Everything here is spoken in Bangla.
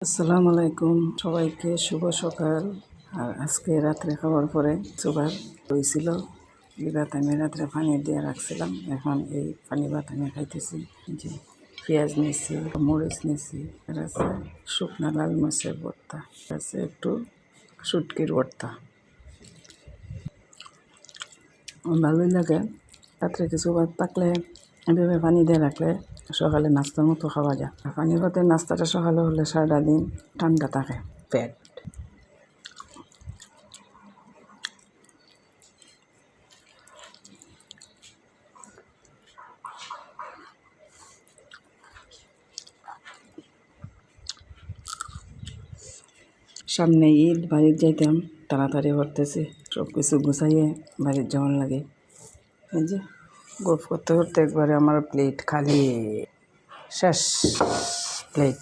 আসসালামু আলাইকুম, সবাইকে শুভ সকাল। আর আজকে রাত্রে খাওয়ার পরে সুগার হয়েছিল, এই ভাত আমি রাত্রে পানি দিয়ে রাখছিলাম। এখন এই পানি ভাত আমি খাইতেছি। যে পেঁয়াজ নিছি, মরিচ নিছি, আর আছে শুকনা লাল মরিচের ভর্তা, আছে একটু শুটকির ভর্তা। ভালোই লাগে। রাত্রে কিছু ভাত থাকলে এভাবে পানি দিয়ে রাখলে সকালে নাস্তার মতো খাওয়া যায়। আর পানি ভাতের নাস্তাটা সকালে হলে সারাটা দিন ঠান্ডা থাকে পেট। সামনে ঈদ, বাড়ির যাইতাম, তাড়াতাড়ি করতেছি, সব কিছু গুছাইয়ে বাড়ির যাওয়ার লাগে। এই যে গল্প করতে করতে একবারে আমার প্লেট খালি, শেষ প্লেট।